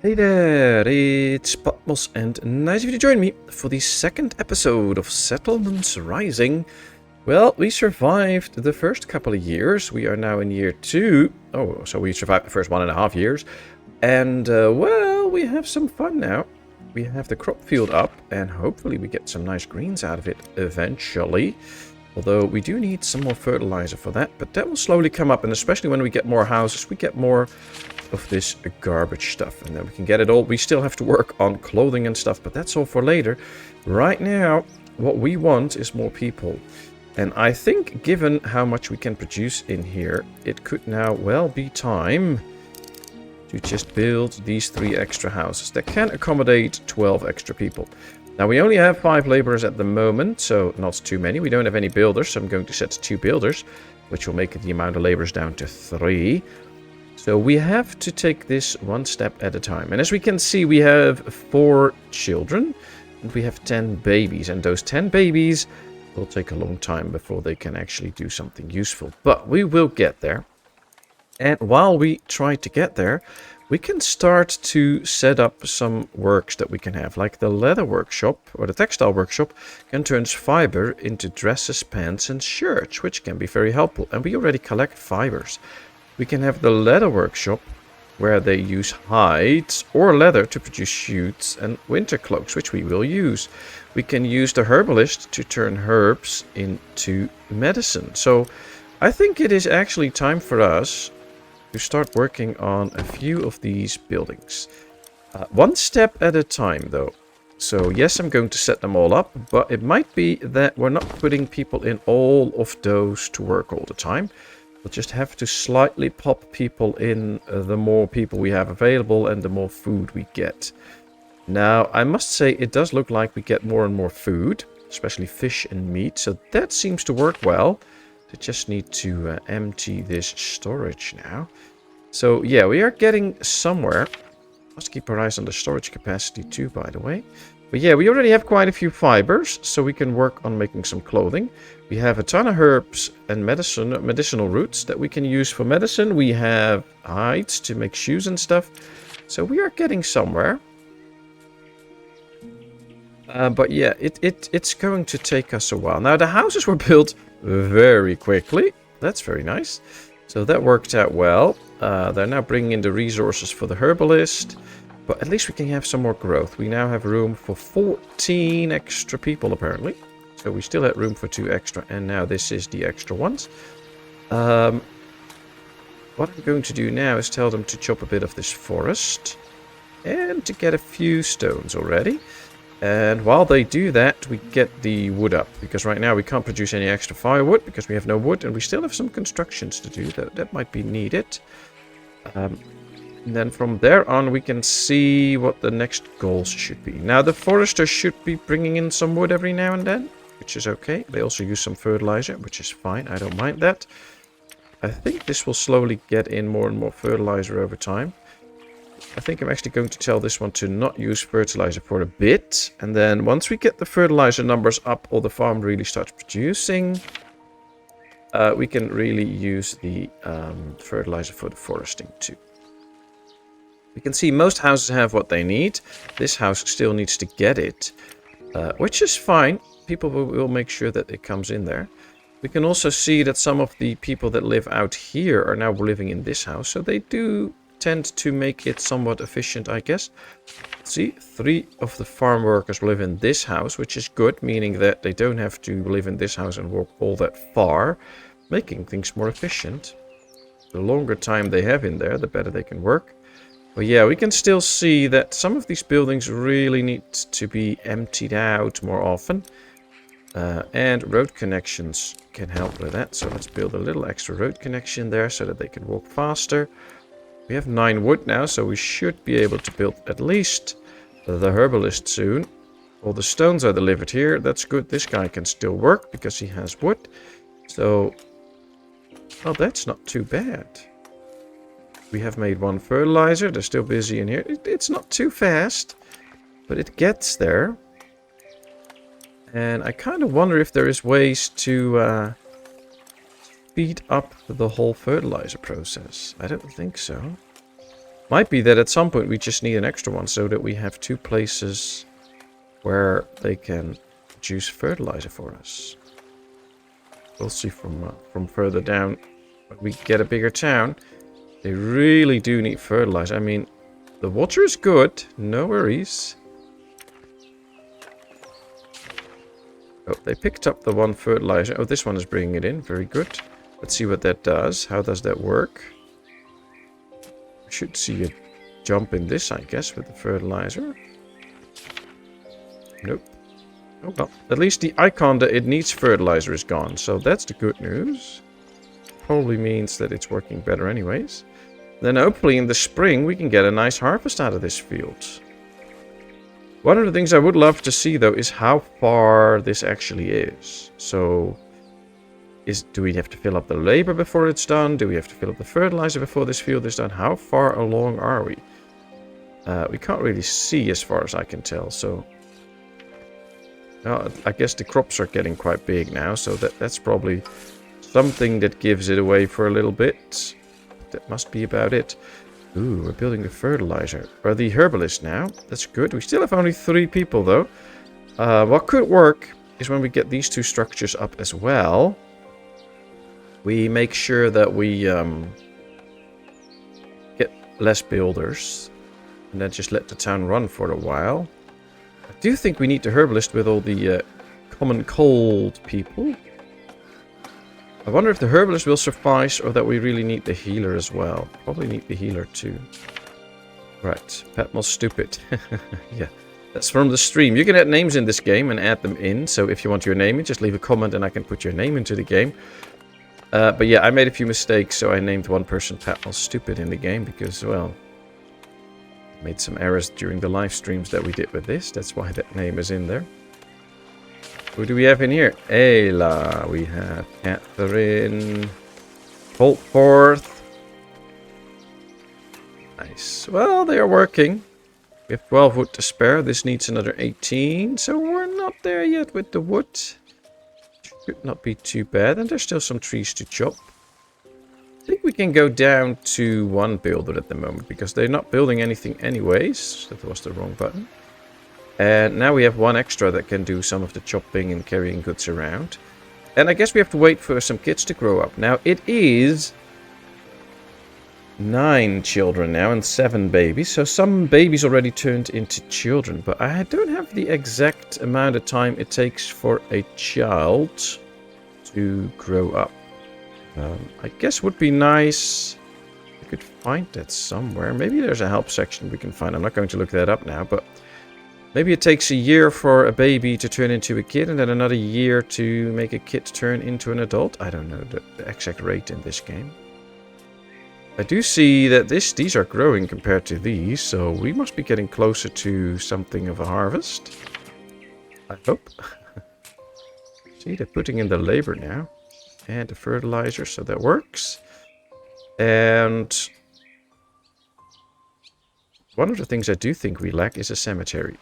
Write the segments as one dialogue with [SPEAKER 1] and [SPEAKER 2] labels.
[SPEAKER 1] Hey there, it's Patmos, and nice of you to join me for the second episode of Settlements Rising. Well, we survived the first couple of years. We are now in year 2. Oh, so we survived the first 1.5 years. And, well, we have some fun now. We have the crop field up, and hopefully we get some nice greens out of it eventually. Although we do need some more fertilizer for that, but that will slowly come up, and especially when we get more houses, we get more of this garbage stuff, and then we can get it all. We still have to work on clothing and stuff, but that's all for later. Right now, what we want is more people. And I think, given how much we can produce in here, it could now well be time to just build these 3 extra houses that can accommodate 12 extra people. Now, we only have 5 laborers at the moment, so not too many. We don't have any builders, so I'm going to set 2 builders, which will make the amount of laborers down to 3. So we have to take this one step at a time. And as we can see, we have 4 children, and we have 10 babies. And those 10 babies will take a long time before they can actually do something useful. But we will get there. And while we try to get there, we can start to set up some works that we can have. Like the leather workshop, or the textile workshop, can turn fiber into dresses, pants, and shirts, which can be very helpful. And we already collect fibers. We can have the leather workshop, where they use hides or leather to produce shoots and winter cloaks, which we will use. We can use the herbalist to turn herbs into medicine. So I think it is actually time for us to start working on a few of these buildings. One step at a time, though. So yes, I'm going to set them all up, but it might be that we're not putting people in all of those to work all the time. We'll just have to slightly pop people in the more people we have available and the more food we get. Now, I must say it does look like we get more and more food, especially fish and meat, so that seems to work well. I just need to empty this storage now. So yeah, we are getting somewhere. Must keep our eyes on the storage capacity too, by the way. But yeah, we already have quite a few fibers, so we can work on making some clothing. We have a ton of herbs and medicinal roots that we can use for medicine. We have hides to make shoes and stuff. So we are getting somewhere. But yeah, it's going to take us a while. Now, the houses were built very quickly. That's very nice. So that worked out well. They're now bringing in the resources for the herbalist. But at least we can have some more growth. We now have room for 14 extra people, apparently. So we still had room for 2 extra. And now this is the extra ones. What I'm going to do now is tell them to chop a bit of this forest. And to get a few stones already. And while they do that, we get the wood up. Because right now we can't produce any extra firewood because we have no wood. And we still have some constructions to do that might be needed. And then from there on, we can see what the next goals should be. Now, the forester should be bringing in some wood every now and then, which is okay. They also use some fertilizer, which is fine. I don't mind that. I think this will slowly get in more and more fertilizer over time. I think I'm actually going to tell this one to not use fertilizer for a bit. And then once we get the fertilizer numbers up or the farm really starts producing, we can really use the fertilizer for the foresting too. We can see most houses have what they need. This house still needs to get it, which is fine. People will make sure that it comes in there. We can also see that some of the people that live out here are now living in this house. So they do tend to make it somewhat efficient, I guess. See, 3 of the farm workers live in this house, which is good, meaning that they don't have to live in this house and walk all that far, making things more efficient. The longer time they have in there, the better they can work. But yeah, we can still see that some of these buildings really need to be emptied out more often. And road connections can help with that. So let's build a little extra road connection there so that they can walk faster. We have 9 wood now, so we should be able to build at least the herbalist soon. All the stones are delivered here. That's good. This guy can still work because he has wood. So, well, that's not too bad. We have made 1 fertilizer. They're still busy in here. It's not too fast, but it gets there. And I kind of wonder if there is ways to speed up the whole fertilizer process. I don't think so. Might be that at some point we just need an extra one so that we have 2 places where they can produce fertilizer for us. We'll see from further down. When we get a bigger town, they really do need fertilizer. I mean, the water is good, no worries. Oh, they picked up the one fertilizer. Oh, this one is bringing it in. Very good. Let's see what that does. How does that work? We should see a jump in this, I guess, with the fertilizer. Nope. Oh, well, at least the icon that it needs fertilizer is gone. So that's the good news. Probably means that it's working better anyways. Then hopefully in the spring we can get a nice harvest out of this field. One of the things I would love to see though is how far this actually is. So do we have to fill up the labor before it's done? Do we have to fill up the fertilizer before this field is done? How far along are we? We can't really see as far as I can tell. So I guess the crops are getting quite big now. So that's probably something that gives it away for a little bit. That must be about it. Ooh, we're building the fertilizer. Or the herbalist now. That's good. We still have only 3 people though. What could work is when we get these 2 structures up as well. We make sure that we get less builders. And then just let the town run for a while. I do think we need the herbalist with all the common cold people. I wonder if the herbalist will suffice or that we really need the healer as well. Probably need the healer too. Right, Patmos Stupid. Yeah, that's from the stream. You can add names in this game and add them in. So if you want your name in, just leave a comment and I can put your name into the game. But yeah, I made a few mistakes, so I named one person Patmos Stupid in the game because, well, I made some errors during the live streams that we did with this. That's why that name is in there. Who do we have in here? Ayla. We have Catherine. Holtforth. Nice. Well, they are working. We have 12 wood to spare. This needs another 18. So we're not there yet with the wood. Should not be too bad. And there's still some trees to chop. I think we can go down to 1 builder at the moment. Because they're not building anything anyways. That was the wrong button. And now we have 1 extra that can do some of the chopping and carrying goods around. And I guess we have to wait for some kids to grow up. Now, it is 9 children now and 7 babies. So some babies already turned into children. But I don't have the exact amount of time it takes for a child to grow up. I guess would be nice. I could find that somewhere. Maybe there's a help section we can find. I'm not going to look that up now, but maybe it takes a year for a baby to turn into a kid and then another year to make a kid turn into an adult. I don't know the exact rate in this game. I do see that these are growing compared to these, so we must be getting closer to something of a harvest. I hope. See, they're putting in the labor now. And the fertilizer, so that works. And one of the things I do think we lack is a cemetery.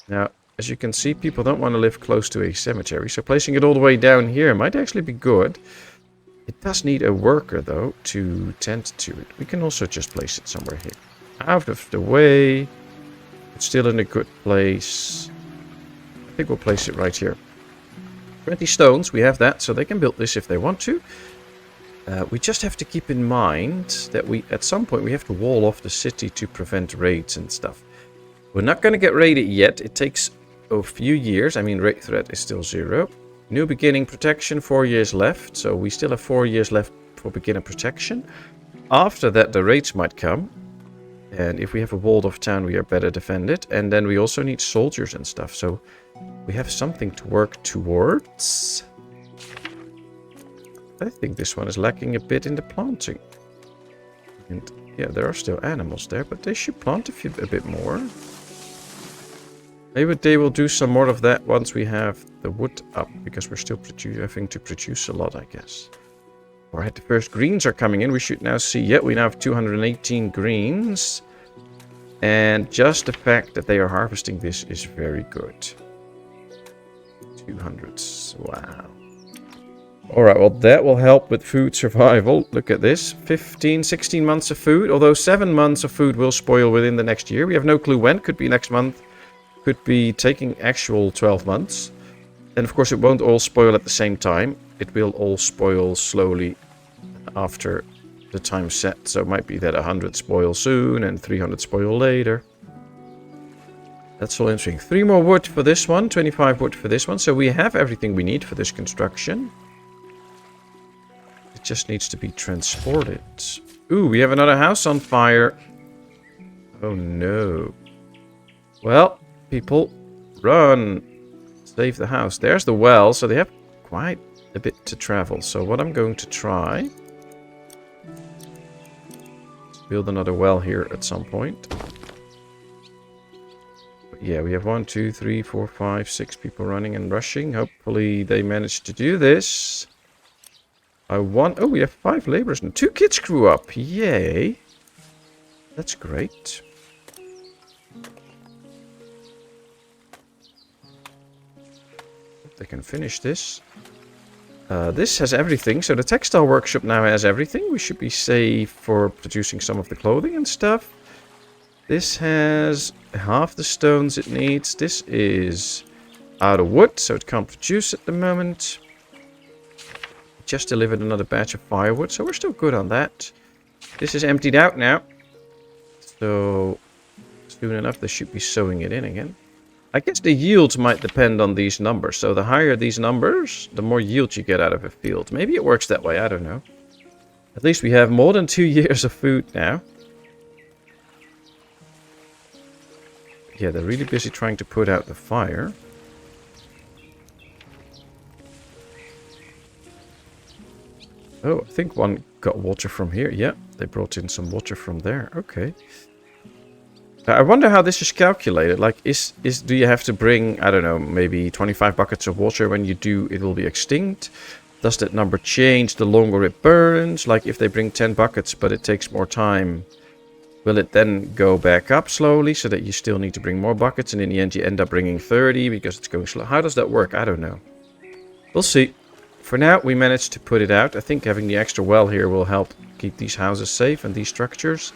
[SPEAKER 1] Now, as you can see, people don't want to live close to a cemetery, so placing it all the way down here might actually be good. It does need a worker, though, to tend to it. We can also just place it somewhere here. Out of the way. It's still in a good place. I think we'll place it right here. 20 stones, we have that, so they can build this if they want to. We just have to keep in mind that at some point we have to wall off the city to prevent raids and stuff. We're not going to get raided yet. It takes a few years. I mean, raid threat is still 0. New beginning protection, 4 years left. So we still have 4 years left for beginner protection. After that, the raids might come. And if we have a walled off town, we are better defended. And then we also need soldiers and stuff. So we have something to work towards. I think this one is lacking a bit in the planting. And yeah, there are still animals there, but they should plant a bit more. Maybe they will do some more of that once we have the wood up, because we're still having to produce a lot, I guess. Alright, the first greens are coming in. We should now see, yeah, we now have 218 greens. And just the fact that they are harvesting this is very good. 200s, wow. Alright, well that will help with food survival. Look at this. 15, 16 months of food. Although 7 months of food will spoil within the next year. We have no clue when. Could be next month. Could be taking actual 12 months. And of course it won't all spoil at the same time. It will all spoil slowly after the time set. So it might be that 100 spoil soon and 300 spoil later. That's all interesting. 3 more wood for this one. 25 wood for this one. So we have everything we need for this construction. It just needs to be transported. Ooh, we have another house on fire. Oh no. Well, people, run. Save the house. There's the well, so they have quite a bit to travel. So what I'm going to try is build another well here at some point. But yeah, we have 1, 2, 3, 4, 5, 6 people running and rushing. Hopefully they manage to do this. Oh, we have 5 laborers and 2 kids grew up. Yay. That's great. They can finish this. This has everything. So the textile workshop now has everything. We should be safe for producing some of the clothing and stuff. This has half the stones it needs. This is out of wood, so it can't produce at the moment. Just delivered another batch of firewood, so we're still good on that. This is emptied out now. So soon enough they should be sewing it in again. I guess the yields might depend on these numbers. So the higher these numbers, the more yield you get out of a field. Maybe it works that way, I don't know. At least we have more than 2 years of food now. Yeah, they're really busy trying to put out the fire. Oh, I think one got water from here. Yeah, they brought in some water from there. Okay. I wonder how this is calculated. Like, do you have to bring, I don't know, maybe 25 buckets of water? When you do, it will be extinct. Does that number change the longer it burns? Like, if they bring 10 buckets, but it takes more time, will it then go back up slowly so that you still need to bring more buckets? And in the end, you end up bringing 30 because it's going slow. How does that work? I don't know. We'll see. For now, we managed to put it out. I think having the extra well here will help keep these houses safe and these structures.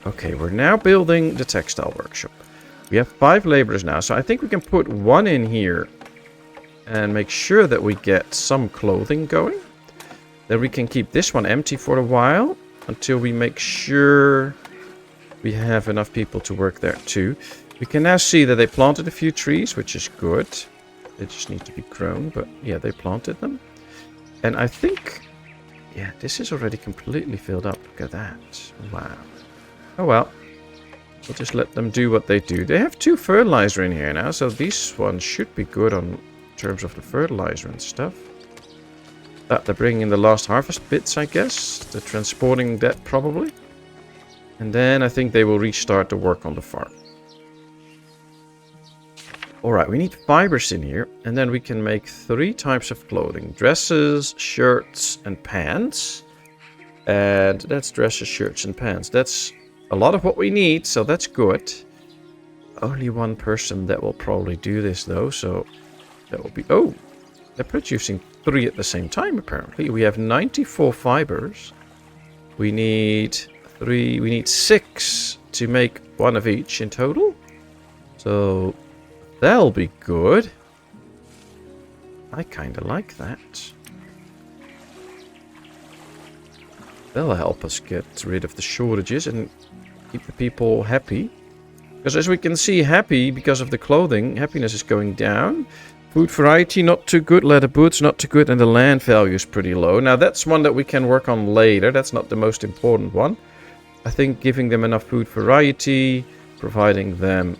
[SPEAKER 1] Okay, we're now building the textile workshop. We have 5 laborers now, so I think we can put 1 in here and make sure that we get some clothing going. Then we can keep this one empty for a while until we make sure we have enough people to work there too. We can now see that they planted a few trees, which is good. They just need to be grown, but yeah, they planted them. And I think, yeah, this is already completely filled up. Look at that. Wow. Oh well. We'll just let them do what they do. They have 2 fertilizer in here now, so these ones should be good on terms of the fertilizer and stuff. They're bringing in the last harvest bits, I guess. They're transporting that probably. And then I think they will restart the work on the farm. Alright, we need fibers in here, and then we can make 3 types of clothing. Dresses, shirts, and pants. And that's dresses, shirts, and pants. That's a lot of what we need, so that's good. Only 1 person that will probably do this, though, so that will be... Oh, they're producing 3 at the same time, apparently. We have 94 fibers. We need 3... We need 6 to make 1 of each in total. So... that'll be good. I kind of like that. That'll help us get rid of the shortages and keep the people happy. Because as we can see, happy because of the clothing, happiness is going down. Food variety, not too good. Leather boots, not too good. And the land value is pretty low. Now, that's one that we can work on later. That's not the most important one. I think giving them enough food variety... providing them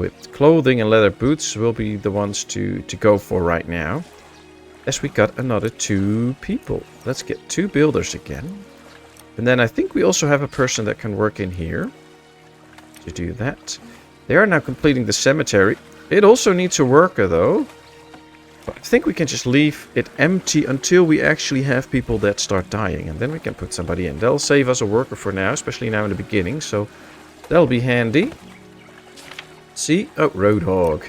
[SPEAKER 1] with clothing and leather boots will be the ones to go for right now. As we got another 2 people. Let's get 2 builders again. And then I think we also have a person that can work in here to do that. They are now completing the cemetery. It also needs a worker though. But I think we can just leave it empty until we actually have people that start dying. And then we can put somebody in. They'll save us a worker for now, especially now in the beginning. So... that'll be handy. See? Oh, Roadhog.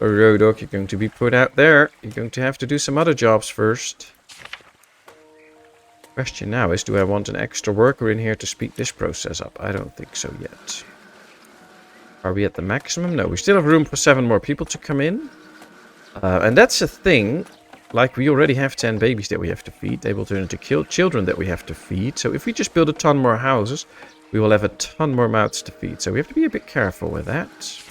[SPEAKER 1] Road dog, you're going to be put out there. You're going to have to do some other jobs first. Question now is, do I want an extra worker in here to speed this process up? I don't think so yet. Are we at the maximum? No, we still have room for 7 more people to come in. And that's a thing. Like, we already have 10 babies that we have to feed. They will turn into children that we have to feed. So if we just build a ton more houses, we will have a ton more mouths to feed. So we have to be a bit careful with that.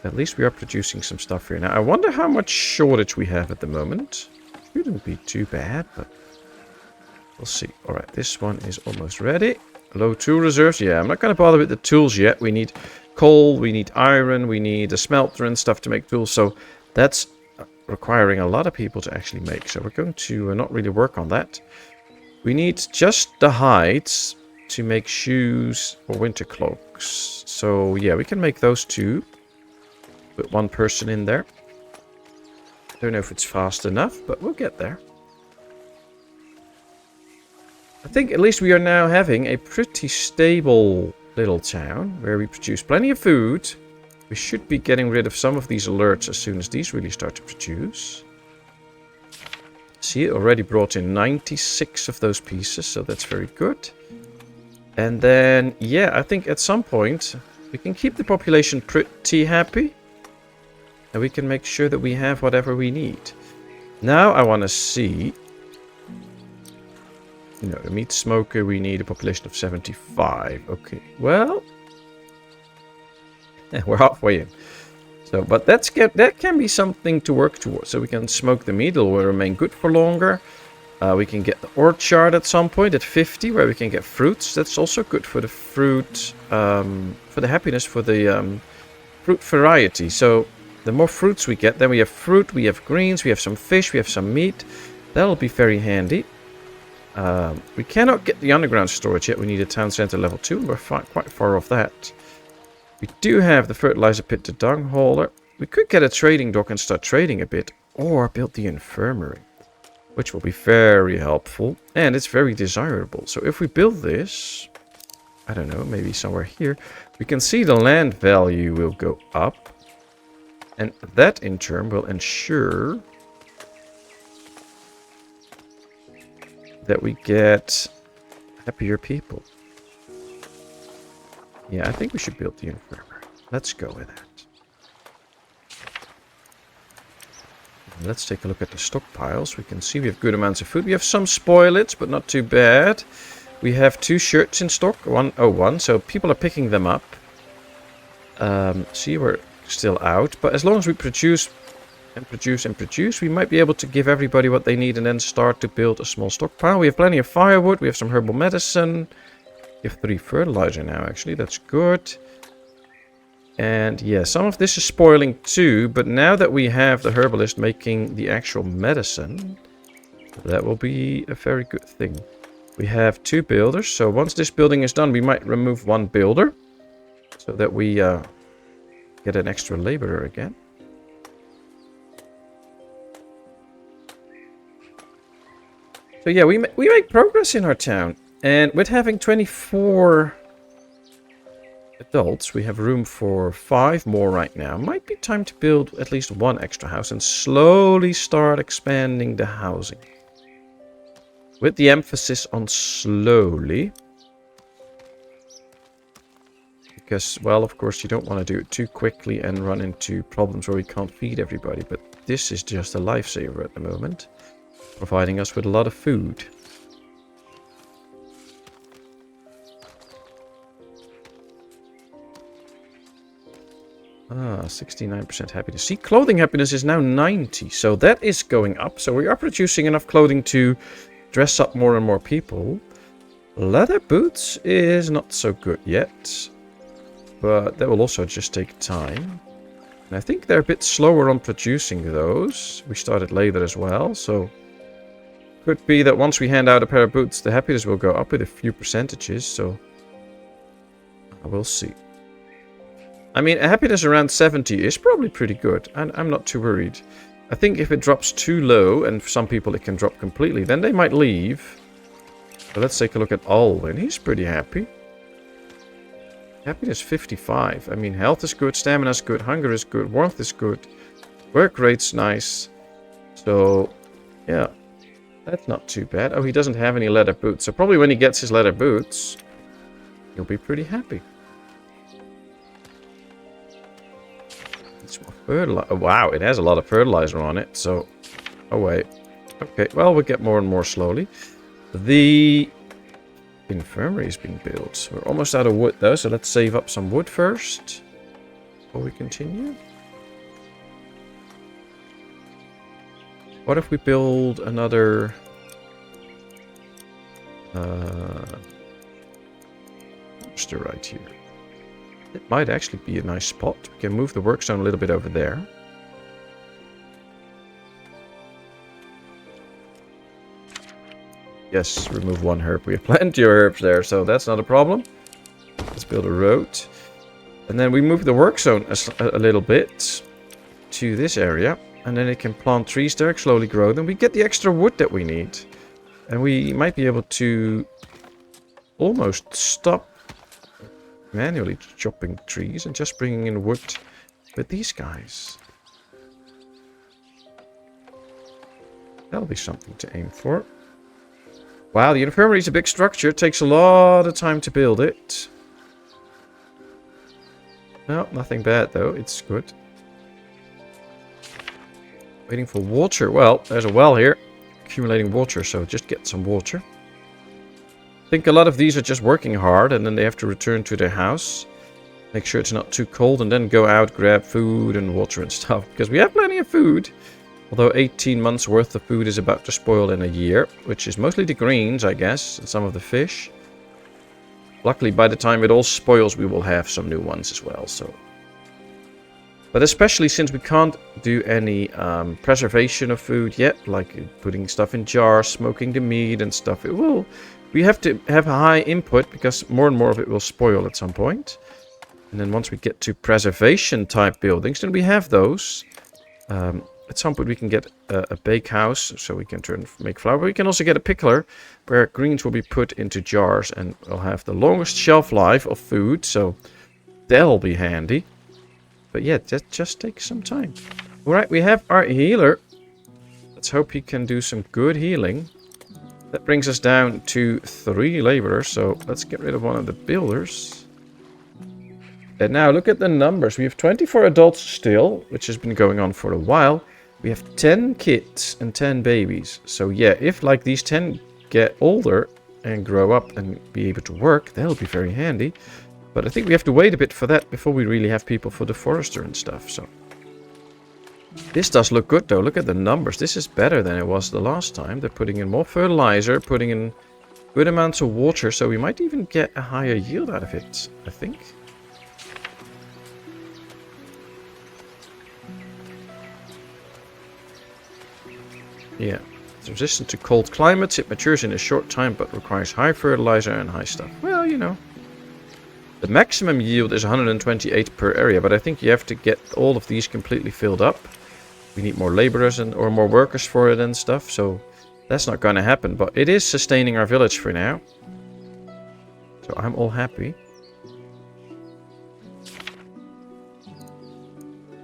[SPEAKER 1] At least we are producing some stuff here. Now, I wonder how much shortage we have at the moment. Shouldn't be too bad, but we'll see. Alright, this one is almost ready. Low tool reserves. Yeah, I'm not going to bother with the tools yet. We need coal, we need iron, we need a smelter and stuff to make tools. So that's requiring a lot of people to actually make. So we're going to not really work on that. We need just the hides to make shoes or winter cloaks. So yeah, we can make those 2. Put 1 person in there. Don't know if it's fast enough, but we'll get there. I think at least we are now having a pretty stable little town where we produce plenty of food. We should be getting rid of some of these alerts as soon as these really start to produce. See, it already brought in 96 of those pieces, so that's very good. And then, yeah, I think at some point we can keep the population pretty happy. And we can make sure that we have whatever we need. Now I want to see... You know, the meat smoker, we need a population of 75. Okay, well... we're halfway in. So, but that can be something to work towards. So we can smoke the meat, it will remain good for longer. We can get the orchard at some point at 50, where we can get fruits. That's also good for the fruit, for the happiness, for the fruit variety. So... The more fruits we get, then we have fruit, we have greens, we have some fish, we have some meat. That'll be very handy. We cannot get the underground storage yet. We need a town center level 2. And we're quite far off that. We do have the fertilizer pit, the dung hauler. We could get a trading dock and start trading a bit. Or build the infirmary. Which will be very helpful. And it's very desirable. So if we build this... I don't know, maybe somewhere here. We can see the land value will go up. And that, in turn, will ensure that we get happier people. Yeah, I think we should build the infirmary. Let's go with that. And let's take a look at the stockpiles. We can see we have good amounts of food. We have some spoilage, but not too bad. We have 2 shirts in stock. 101, so people are picking them up. See, we're... still out, but as long as we produce and produce and produce, we might be able to give everybody what they need and then start to build a small stockpile. We have plenty of firewood, we have some herbal medicine, we have 3 fertilizer now actually, that's good. And yeah, some of this is spoiling too, but now that we have the herbalist making the actual medicine, that will be a very good thing. We have 2 builders, so once this building is done, we might remove 1 builder so that we get an extra laborer again. So yeah, we make progress in our town. And with having 24 adults, we have room for 5 more right now. Might be time to build at least 1 extra house and slowly start expanding the housing. With the emphasis on slowly. Because, well, of course, you don't want to do it too quickly and run into problems where we can't feed everybody. But this is just a lifesaver at the moment, providing us with a lot of food. Ah, 69% happiness. See, clothing happiness is now 90, so that is going up. So we are producing enough clothing to dress up more and more people. Leather boots is not so good yet. But that will also just take time. And I think they're a bit slower on producing those. We started later as well, so... Could be that once we hand out a pair of boots, the happiness will go up with a few percentages, so... We'll see. I mean, a happiness around 70 is probably pretty good. And I'm not too worried. I think if it drops too low, and for some people it can drop completely, then they might leave. But let's take a look at Alwyn. He's pretty happy. Happiness 55. I mean, health is good, stamina is good, hunger is good, warmth is good, work rate's nice. So, yeah, that's not too bad. Oh, he doesn't have any leather boots. So probably when he gets his leather boots, he'll be pretty happy. It's more fertilizer. Oh, wow, it has a lot of fertilizer on it. So, oh wait. Okay, well, we'll get more and more slowly. The infirmary is being built. We're almost out of wood though, so let's save up some wood first before we continue. What if we build another monster right here? It might actually be a nice spot. We can move the work zone a little bit over there. Yes, remove one herb. We have plenty of herbs there, so that's not a problem. Let's build a road. And then we move the work zone a little bit to this area. And then it can plant trees there, slowly grow. Then we get the extra wood that we need. And we might be able to almost stop manually chopping trees and just bringing in wood with these guys. That'll be something to aim for. Wow, the infirmary is a big structure. It takes a lot of time to build it. No, nothing bad though. It's good. Waiting for water. Well, there's a well here. Accumulating water, so just get some water. I think a lot of these are just working hard and then they have to return to their house. Make sure it's not too cold and then go out, grab food and water and stuff. Because we have plenty of food. Although 18 months worth of food is about to spoil in a year. Which is mostly the greens, I guess. And some of the fish. Luckily, by the time it all spoils, we will have some new ones as well. So, but especially since we can't do any preservation of food yet. Like putting stuff in jars, smoking the meat and stuff. We have to have a high input. Because more and more of it will spoil at some point. And then once we get to preservation type buildings. Then we have those. At some point we can get a bakehouse, so we can make flour. But we can also get a pickler, where greens will be put into jars and will have the longest shelf life of food. So that'll be handy. But yeah, that just takes some time. Alright, we have our healer. Let's hope he can do some good healing. That brings us down to 3 laborers. So let's get rid of one of the builders. And now look at the numbers. We have 24 adults still, which has been going on for a while. We have 10 kids and 10 babies. So yeah, if like these 10 get older and grow up and be able to work, that'll be very handy. But I think we have to wait a bit for that before we really have people for the forester and stuff. So this does look good though. Look at the numbers. This is better than it was the last time. They're putting in more fertilizer, putting in good amounts of water. So we might even get a higher yield out of it, I think. Yeah, it's resistant to cold climates. It matures in a short time, but requires high fertilizer and high stuff. Well, you know. The maximum yield is 128 per area, but I think you have to get all of these completely filled up. We need more laborers or more workers for it and stuff, so that's not going to happen. But it is sustaining our village for now. So I'm all happy.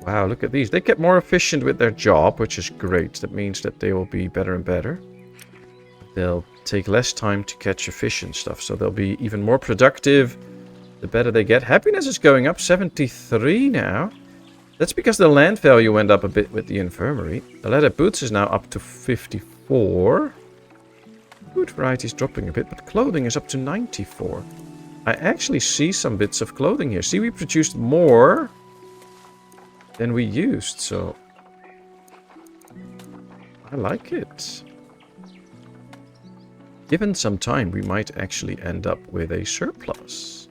[SPEAKER 1] Wow, look at these. They get more efficient with their job, which is great. That means that they will be better and better. They'll take less time to catch fish and stuff, so they'll be even more productive the better they get. Happiness is going up 73 now. That's because the land value went up a bit with the infirmary. The leather boots is now up to 54. Food variety is dropping a bit, but clothing is up to 94. I actually see some bits of clothing here. See, we produced more than we used, so I like it. Given some time, we might actually end up with a surplus.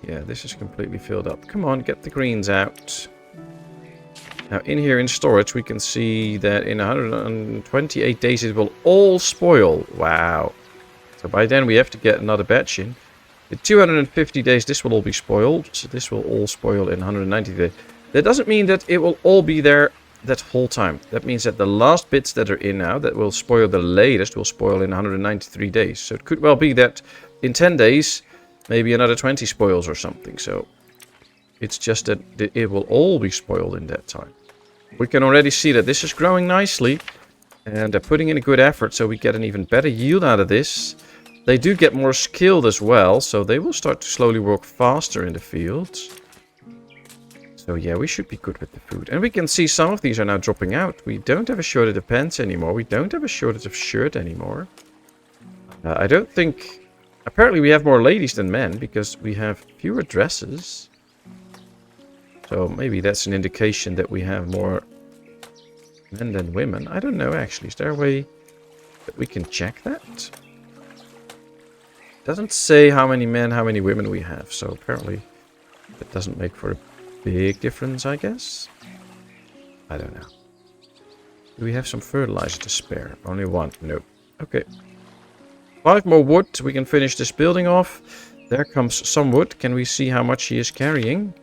[SPEAKER 1] Yeah, this is completely filled up. Come on, get the greens out. Now, in here in storage, we can see that in 128 days, it will all spoil. Wow. So by then, we have to get another batch in. In 250 days, this will all be spoiled. So this will all spoil in 190 days. That doesn't mean that it will all be there that whole time. That means that the last bits that are in now, that will spoil the latest, will spoil in 193 days. So it could well be that in 10 days, maybe another 20 spoils or something. So it's just that it will all be spoiled in that time. We can already see that this is growing nicely. And they're putting in a good effort, so we get an even better yield out of this. They do get more skilled as well, so they will start to slowly work faster in the fields. So yeah, we should be good with the food. And we can see some of these are now dropping out. We don't have a shortage of pants anymore. We don't have a shortage of shirt anymore. I don't think... Apparently we have more ladies than men, because we have fewer dresses. So maybe that's an indication that we have more men than women. I don't know, actually. Is there a way that we can check that? Doesn't say how many men, how many women we have. So apparently that doesn't make for a big difference, I guess. I don't know. Do we have some fertilizer to spare? Only one. Nope. Okay. 5 more wood. We can finish this building off. There comes some wood. Can we see how much he is carrying?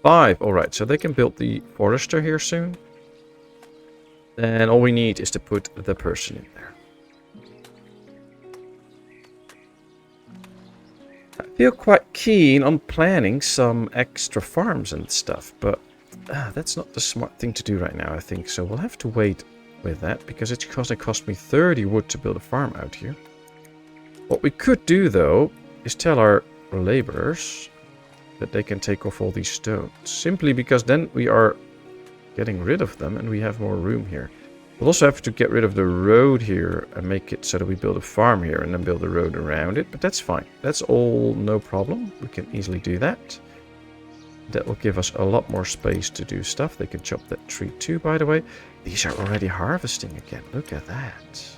[SPEAKER 1] 5. Alright, so they can build the forester here soon. Then all we need is to put the person in there. I feel quite keen on planning some extra farms and stuff, but that's not the smart thing to do right now, I think. So we'll have to wait with that, because it's going to cost me 30 wood to build a farm out here. What we could do, though, is tell our laborers that they can take off all these stones. Simply because then we are getting rid of them and we have more room here. We'll also have to get rid of the road here and make it so that we build a farm here and then build a road around it. But that's fine. That's all no problem. We can easily do that. That will give us a lot more space to do stuff. They can chop that tree too, by the way. These are already harvesting again. Look at that.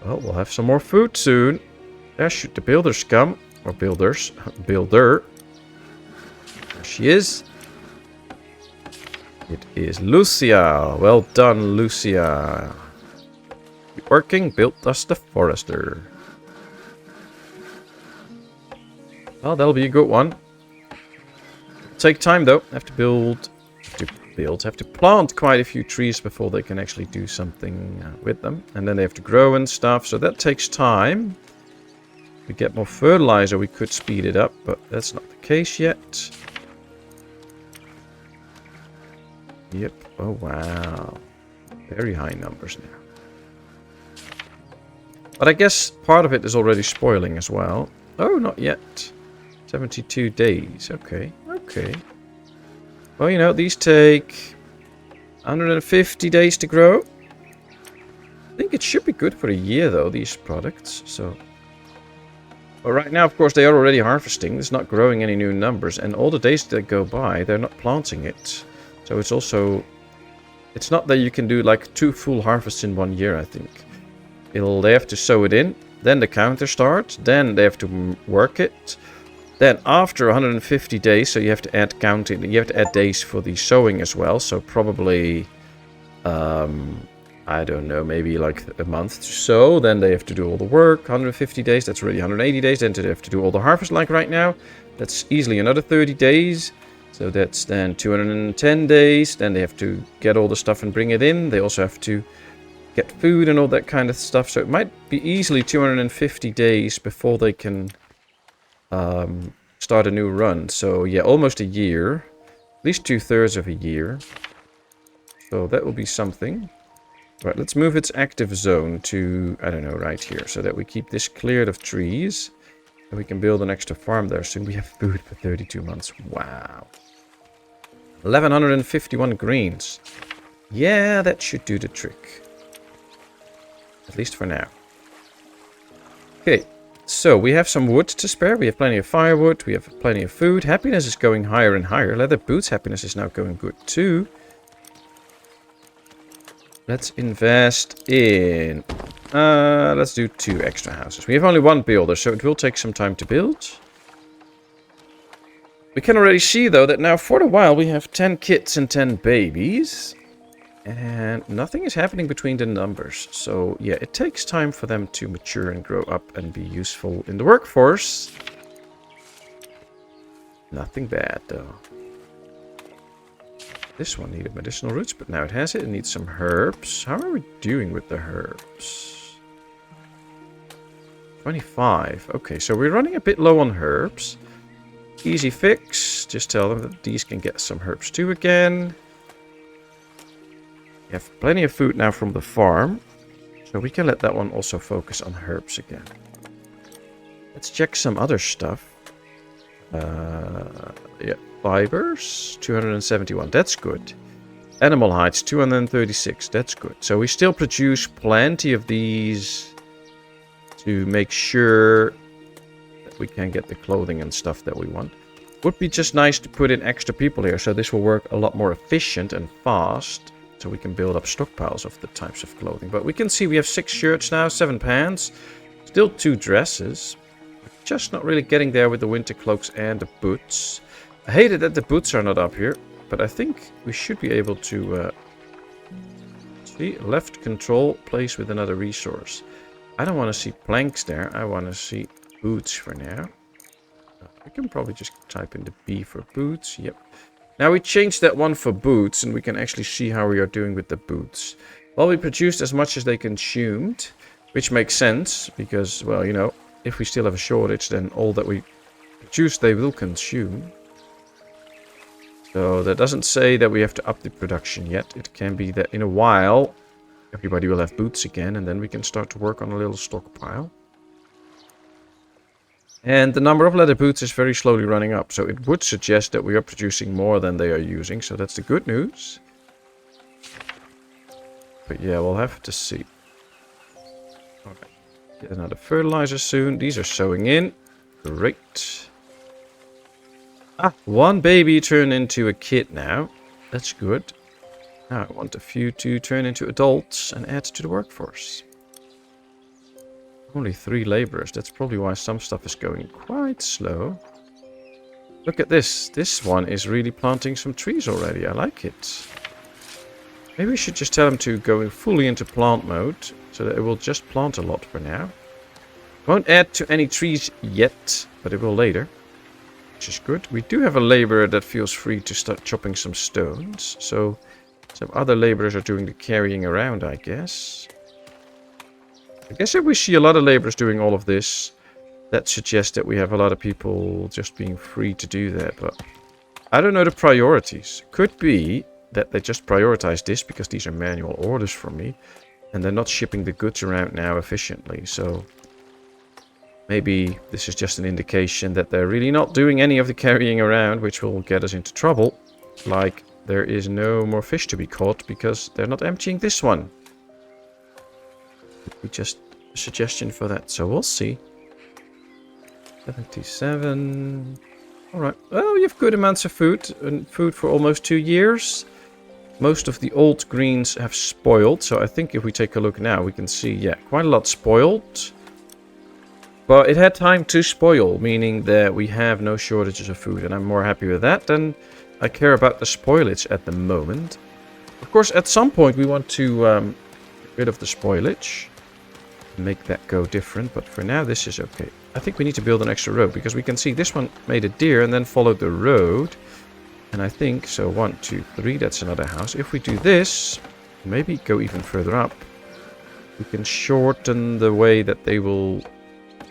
[SPEAKER 1] Well, we'll have some more food soon. There should the builders come. Or builders. Builder. There she is. It is Lucia. Well done, Lucia. Keep working. Build us the forester. Well, that'll be a good one. Take time though. Have to plant quite a few trees before they can actually do something with them. And then they have to grow and stuff. So that takes time. If we get more fertilizer, we could speed it up, but that's not the case yet. Yep. Oh, wow. Very high numbers now. But I guess part of it is already spoiling as well. Oh, not yet. 72 days. Okay. Okay. Well, you know, these take 150 days to grow. I think it should be good for a year, though, these products. So... But right now, of course, they are already harvesting. It's not growing any new numbers. And all the days that go by, they're not planting it. So it's also... It's not that you can do like 2 full harvests in 1 year, I think. They have to sow it in. Then the counter starts. Then they have to work it. Then after 150 days, so you have to add counting. You have to add days for the sowing as well. So probably... I don't know, maybe like a month to sow. Then they have to do all the work. 150 days, that's already 180 days. Then they have to do all the harvest like right now. That's easily another 30 days. So that's then 210 days. Then they have to get all the stuff and bring it in. They also have to get food and all that kind of stuff. So it might be easily 250 days before they can start a new run. So yeah, almost a year. At least 2/3 of a year. So that will be something. Right, let's move its active zone to, I don't know, right here. So that we keep this cleared of trees. And we can build an extra farm there soon. We have food for 32 months. Wow. 1151 greens. Yeah, that should do the trick. At least for now. Okay, so we have some wood to spare. We have plenty of firewood. We have plenty of food. Happiness is going higher and higher. Leather boots happiness is now going good too. Let's invest in... let's do 2 extra houses. We have only 1 builder, so it will take some time to build. We can already see, though, that now for a while we have 10 kids and 10 babies. And nothing is happening between the numbers. So, yeah, it takes time for them to mature and grow up and be useful in the workforce. Nothing bad, though. This one needed medicinal roots, but now it has it. It needs some herbs. How are we doing with the herbs? 25. Okay, so we're running a bit low on herbs. Easy fix. Just tell them that these can get some herbs too again. We have plenty of food now from the farm. So we can let that one also focus on herbs again. Let's check some other stuff. Yeah, fibers, 271. That's good. Animal hides, 236. That's good. So we still produce plenty of these to make sure that we can get the clothing and stuff that we want. Would be just nice to put in extra people here, so this will work a lot more efficient and fast, so we can build up stockpiles of the types of clothing. But we can see we have 6 shirts now, 7 pants, still 2 dresses. Just not really getting there with the winter cloaks and the boots. I hate it that the boots are not up here, but I think we should be able to see left control place with another resource. I don't want to see planks there. I want to see boots for now. We can probably just type in the B for boots. Yep. Now we changed that one for boots, and we can actually see how we are doing with the boots. Well, we produced as much as they consumed, which makes sense because, well, you know, if we still have a shortage, then all that we produce they will consume. So that doesn't say that we have to up the production yet. It can be that in a while everybody will have boots again, and then we can start to work on a little stockpile. And the number of leather boots is very slowly running up, so it would suggest that we are producing more than they are using, so that's the good news. But yeah, we'll have to see. Alright. Get another fertilizer soon. These are sowing in. Great. Ah, one baby turned into a kid now. That's good. Now I want a few to turn into adults and add to the workforce. Only 3 laborers. That's probably why some stuff is going quite slow. Look at this. This one is really planting some trees already. I like it. Maybe we should just tell him to go fully into plant mode, so that it will just plant a lot for now. Won't add to any trees yet, but it will later, which is good. We do have a laborer that feels free to start chopping some stones, so some other laborers are doing the carrying around, I guess. I guess if we see a lot of laborers doing all of this, that suggests that we have a lot of people just being free to do that, but I don't know the priorities. Could be that they just prioritize this because these are manual orders from me, and they're not shipping the goods around now efficiently, so maybe this is just an indication that they're really not doing any of the carrying around, which will get us into trouble. Like, there is no more fish to be caught because they're not emptying this one. Could be just a suggestion for that, so we'll see. 77. Alright, well, you have good amounts of food, and food for almost 2 years. Most of the old greens have spoiled, so I think if we take a look now, we can see, yeah, quite a lot spoiled. But it had time to spoil, meaning that we have no shortages of food, and I'm more happy with that than I care about the spoilage at the moment. Of course, at some point we want to get rid of the spoilage, make that go different, but for now this is okay. I think we need to build an extra road, because we can see this one made a deer and then followed the road. And I think, so 1, 2, 3, that's another house. If we do this, maybe go even further up, we can shorten the way that they will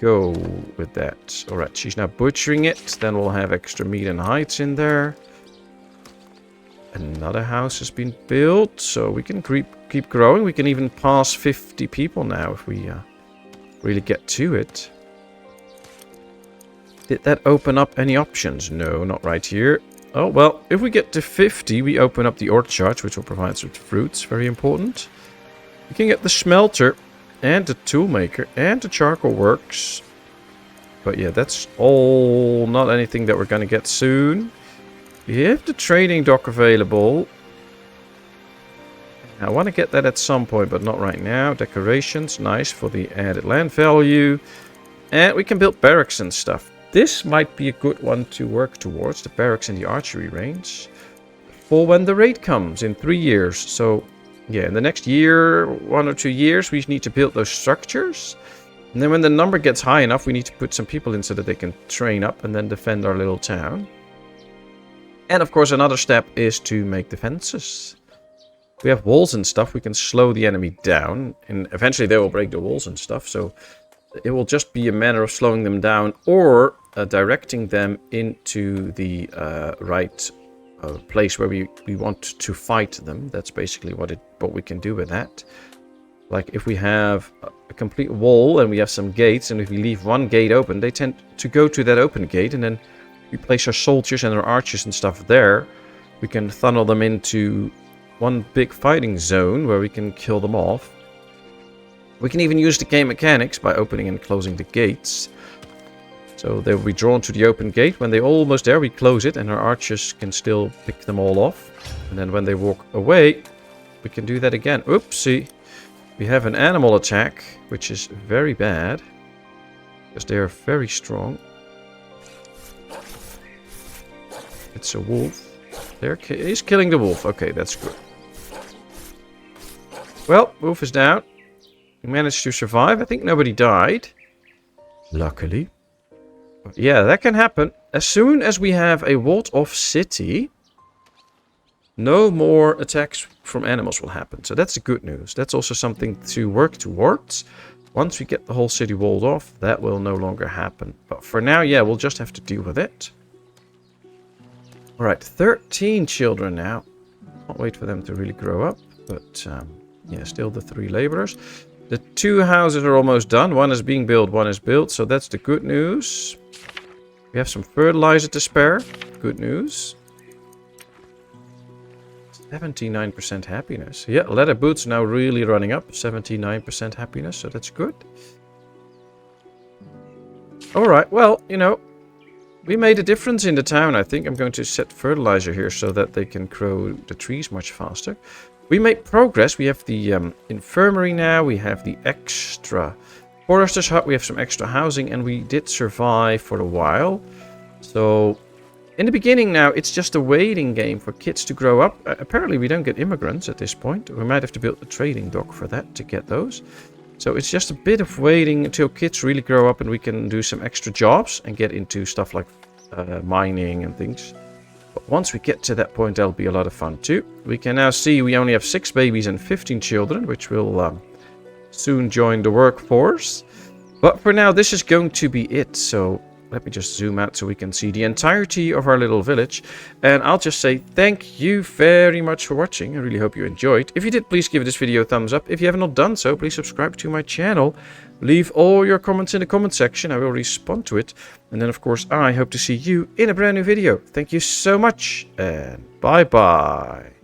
[SPEAKER 1] go with that. Alright, she's now butchering it, then we'll have extra meat and hides in there. Another house has been built, so we can keep growing. We can even pass 50 people now if we really get to it. Did that open up any options? No, not right here. Oh, well, if we get to 50, we open up the orchard, which will provide us with fruits. Very important. We can get the smelter and the tool maker and the charcoal works. But yeah, that's all not anything that we're going to get soon. We have the trading dock available. I want to get that at some point, but not right now. Decorations, nice for the added land value. And we can build barracks and stuff. This might be a good one to work towards, the barracks in the archery range, for when the raid comes in 3 years. So yeah, in the next year, 1 or 2 years, we need to build those structures. And then when the number gets high enough, we need to put some people in so that they can train up and then defend our little town. And of course, another step is to make defenses. We have walls and stuff. We can slow the enemy down, and eventually they will break the walls and stuff. So it will just be a matter of slowing them down or directing them into the right place where we want to fight them. That's basically what we can do with that. Like if we have a complete wall and we have some gates, and if we leave one gate open, they tend to go to that open gate, and then we place our soldiers and our archers and stuff there. We can funnel them into one big fighting zone where we can kill them off. We can even use the game mechanics by opening and closing the gates. So they will be drawn to the open gate. When they're almost there, we close it, and our archers can still pick them all off. And then when they walk away, we can do that again. Oopsie. We have an animal attack, which is very bad, because they are very strong. It's a wolf. He's killing the wolf. Okay, that's good. Well, wolf is down. We managed to survive. I think nobody died. Luckily. But yeah, that can happen. As soon as we have a walled-off city, no more attacks from animals will happen. So that's the good news. That's also something to work towards. Once we get the whole city walled off, that will no longer happen. But for now, yeah, we'll just have to deal with it. Alright, 13 children now. Can't wait for them to really grow up. But yeah, still the 3 laborers. The 2 houses are almost done. One is being built, one is built. So that's the good news. We have some fertilizer to spare. Good news. 79% happiness. Yeah, leather boots now really running up. 79% happiness, so that's good. Alright, well, you know, we made a difference in the town, I think. I'm going to set fertilizer here so that they can grow the trees much faster. We made progress. We have the infirmary now. We have the extra forester's hut. We have some extra housing, and we did survive for a while. So in the beginning now, it's just a waiting game for kids to grow up. Apparently, we don't get immigrants at this point. We might have to build a trading dock for that to get those. So it's just a bit of waiting until kids really grow up and we can do some extra jobs and get into stuff like mining and things. But once we get to that point, that'll be a lot of fun too. We can now see we only have 6 babies and 15 children, which will soon join the workforce. But for now, this is going to be it. So let me just zoom out so we can see the entirety of our little village. And I'll just say thank you very much for watching. I really hope you enjoyed. If you did, please give this video a thumbs up. If you have not done so, please subscribe to my channel. Leave all your comments in the comment section. I will respond to it. And then, of course, I hope to see you in a brand new video. Thank you so much, and bye-bye.